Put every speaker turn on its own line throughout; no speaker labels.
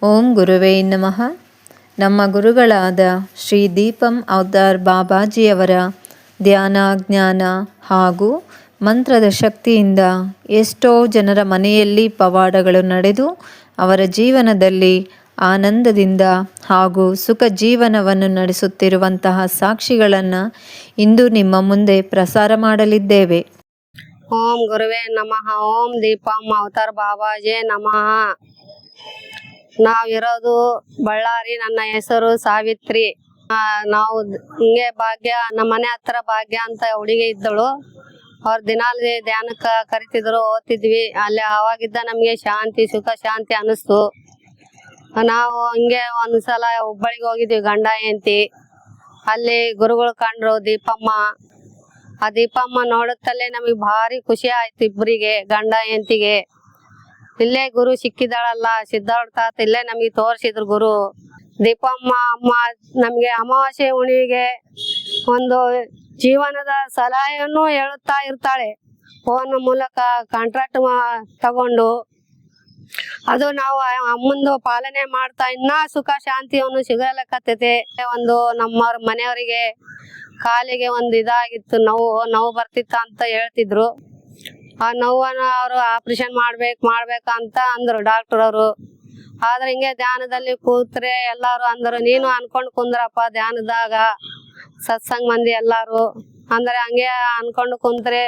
ಓಂ ಗುರುವೇ ನಮಃ. ನಮ್ಮ ಗುರುಗಳಾದ ಶ್ರೀ ದೀಪಂ ಅವತಾರ್ ಬಾಬಾಜಿಯವರ ಧ್ಯಾನ, ಜ್ಞಾನ ಹಾಗೂ ಮಂತ್ರದ ಶಕ್ತಿಯಿಂದ ಎಷ್ಟೋ ಜನರ ಮನೆಯಲ್ಲಿ ಪವಾಡಗಳು ನಡೆದು ಅವರ ಜೀವನದಲ್ಲಿ ಆನಂದದಿಂದ ಹಾಗೂ ಸುಖ ಜೀವನವನ್ನು ನಡೆಸುತ್ತಿರುವಂತಹ ಸಾಕ್ಷಿಗಳನ್ನು ಇಂದು ನಿಮ್ಮ ಮುಂದೆ ಪ್ರಸಾರ ಮಾಡಲಿದ್ದೇವೆ.
ಓಂ ಗುರುವೇ ನಮಃ. ಓಂ ದೀಪಂ ಅವತಾರ್ ಬಾಬಾಜಿ ನಮಃ. ನಾವಿರೋದು ಬಳ್ಳಾರಿ. ನನ್ನ ಹೆಸರು ಸಾವಿತ್ರಿ. ನಾವು ಹಿಂಗೆ ಭಾಗ್ಯ, ನಮ್ಮ ಮನೆ ಹತ್ರ ಭಾಗ್ಯ ಅಂತ ಹುಡುಗಿ ಇದ್ದಳು. ಅವ್ರು ದಿನಾಲಿ ಧ್ಯಾನಕ್ಕೆ ಕರಿತಿದ್ರು, ಓದ್ತಿದ್ವಿ. ಅಲ್ಲಿ ಆವಾಗಿದ್ದ ನಮ್ಗೆ ಶಾಂತಿ, ಸುಖ ಶಾಂತಿ ಅನಿಸ್ತು. ನಾವು ಹಿಂಗೆ ಒಂದ್ಸಲ ಹುಬ್ಬಳ್ಳಿಗೆ ಹೋಗಿದ್ವಿ, ಗಂಡ ಹೆಂಡತಿ. ಅಲ್ಲಿ ಗುರುಗಳು ಕಂಡ್ರು, ದೀಪಮ್ಮ. ಆ ದೀಪಮ್ಮ ನೋಡುತ್ತಲೇ ನಮಗೆ ಭಾರಿ ಖುಷಿ ಆಯ್ತು ಇಬ್ಬರಿಗೆ, ಗಂಡ ಹೆಂಡತಿಗೆ. ಇಲ್ಲೇ ಗುರು ಸಿಕ್ಕಿದಾಳಲ್ಲ, ಸಿದ್ಧಾರ್ಥ ತಾತ ಇಲ್ಲೇ ನಮಗೆ ತೋರಿಸಿದ್ರು ಗುರು. ದೀಪಮ್ಮ ಅಮ್ಮ ನಮ್ಗೆ ಅಮಾವಾಸ್ಯೆ ಹುಣ್ಣಿಮೆಗೆ ಒಂದು ಜೀವನದ ಸಲಹೆಯನ್ನು ಹೇಳುತ್ತಾ ಇರ್ತಾಳೆ. ಫೋನ್ ಮೂಲಕ ಕಾಂಟ್ರಾಕ್ಟ್ ತಗೊಂಡು ಅದು ನಾವು ಅಮ್ಮಂದು ಪಾಲನೆ ಮಾಡ್ತಾ ಇನ್ನ ಸುಖ ಶಾಂತಿಯನ್ನು ಸಿಗಲಕತ್ತೈತೆ. ಒಂದು ನಮ್ಮ ಮನೆಯವರಿಗೆ ಕಾಲಿಗೆ ಒಂದು ಇದಾಗಿತ್ತು, ನೋವು ಬರ್ತಿತ್ತ ಅಂತ ಹೇಳ್ತಿದ್ರು. ಆ ನೋವನ್ನು ಅವರು ಆಪರೇಷನ್ ಮಾಡ್ಬೇಕಂತ ಅಂದ್ರು ಡಾಕ್ಟರ್ ಅವರು. ಆದ್ರೆ ಹಿಂಗೆ ಧ್ಯಾನದಲ್ಲಿ ಕೂತ್ರೆ ಎಲ್ಲಾರು ಅಂದರು, ನೀನು ಅನ್ಕೊಂಡ್ ಕುಂದ್ರಪ್ಪ ಧ್ಯಾನದಾಗ, ಸತ್ಸಂಗ್ ಮಂದಿ ಎಲ್ಲಾರು ಅಂದ್ರೆ ಹಂಗೆ ಅನ್ಕೊಂಡು ಕುಂತ್ರೆ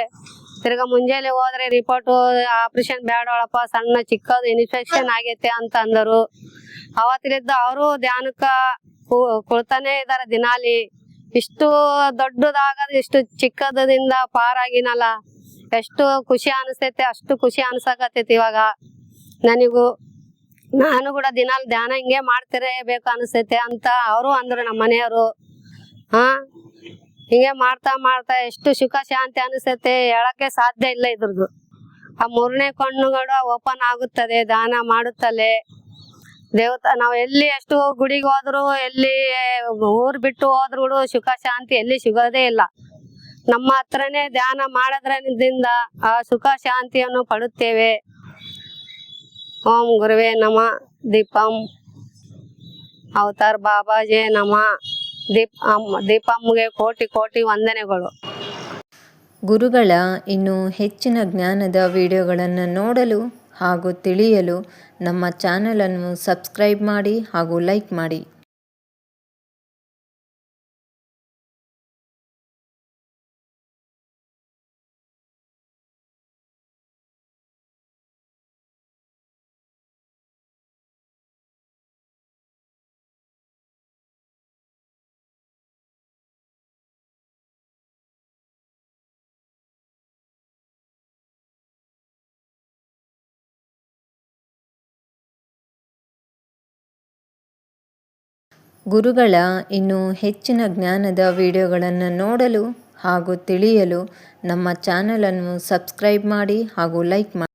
ತಿರ್ಗಾ ಮುಂಜಾನೆ ಹೋದ್ರೆ ರಿಪೋರ್ಟ್ ಆಪರೇಷನ್ ಬೇಡವಳಪ್ಪ, ಸಣ್ಣ ಚಿಕ್ಕದು ಇನ್ಫೆಕ್ಷನ್ ಆಗೈತೆ ಅಂತ ಅಂದರು. ಅವತ್ತಿನಿಂದ ಅವರು ಧ್ಯಾನಕ್ಕ ಕುಳ್ತಾನೆ ಇದಾರೆ ದಿನಾಲಿ. ಇಷ್ಟು ದೊಡ್ಡದಾಗದ ಇಷ್ಟು ಚಿಕ್ಕದಿಂದ ಪಾರಾಗಿನಲ್ಲ, ಎಷ್ಟು ಖುಷಿ ಅನಿಸ್ತೈತೆ, ಅಷ್ಟು ಖುಷಿ ಅನ್ಸಕತ್ತೈತಿ ಇವಾಗ ನನಗೂ. ನಾನು ಕೂಡ ದಿನಾಲ್ ಧ್ಯಾನ ಹಿಂಗೆ ಮಾಡ್ತಿರಬೇಕು ಅನಿಸ್ತೈತೆ ಅಂತ ಅವರು ಅಂದ್ರು ನಮ್ಮ ಮನೆಯವರು. ಹಿಂಗೆ ಮಾಡ್ತಾ ಎಷ್ಟು ಸುಖ ಶಾಂತಿ ಅನಿಸ್ತೈತೆ ಹೇಳಕ್ಕೆ ಸಾಧ್ಯ ಇಲ್ಲ ಇದ್ರದ್ದು. ಆ ಮೂರನೇ ಕಣ್ಣುಗಳು ಓಪನ್ ಆಗುತ್ತದೆ ಧ್ಯಾನ ಮಾಡುತ್ತಲೇ. ನಾವು ಎಲ್ಲಿ ಎಷ್ಟು ಗುಡಿಗೆ ಹೋದ್ರು, ಎಲ್ಲಿ ಊರ್ ಬಿಟ್ಟು ಹೋದ್ರು ಸುಖ ಶಾಂತಿ ಎಲ್ಲಿ ಸಿಗೋದೇ ಇಲ್ಲ. ನಮ್ಮ ಹತ್ರನೇ ಧ್ಯಾನ ಮಾಡೋದ್ರಿಂದ ಆ ಸುಖ ಶಾಂತಿಯನ್ನು ಪಡುತ್ತೇವೆ. ಓಂ ಗುರುವೇ ನಮಃ. ದೀಪಂ ಅವತಾರ್ ಬಾಬಾಜಿ ನಮಃ. ದೀಪಮ್ಮಗೆ ಕೋಟಿ ಕೋಟಿ ವಂದನೆಗಳು.
ಗುರುಗಳ ಇನ್ನೂ ಹೆಚ್ಚಿನ ಜ್ಞಾನದ ವಿಡಿಯೋಗಳನ್ನು ನೋಡಲು ಹಾಗೂ ತಿಳಿಯಲು ನಮ್ಮ ಚಾನಲನ್ನು ಸಬ್ಸ್ಕ್ರೈಬ್ ಮಾಡಿ ಹಾಗೂ ಲೈಕ್ ಮಾಡಿ. ಗುರುಗಳ ಇನ್ನೂ ಹೆಚ್ಚಿನ ಜ್ಞಾನದ ವಿಡಿಯೋಗಳನ್ನು ನೋಡಲು ಹಾಗೂ ತಿಳಿಯಲು ನಮ್ಮ ಚಾನಲನ್ನು ಸಬ್ಸ್ಕ್ರೈಬ್ ಮಾಡಿ ಹಾಗೂ ಲೈಕ್ ಮಾಡಿ.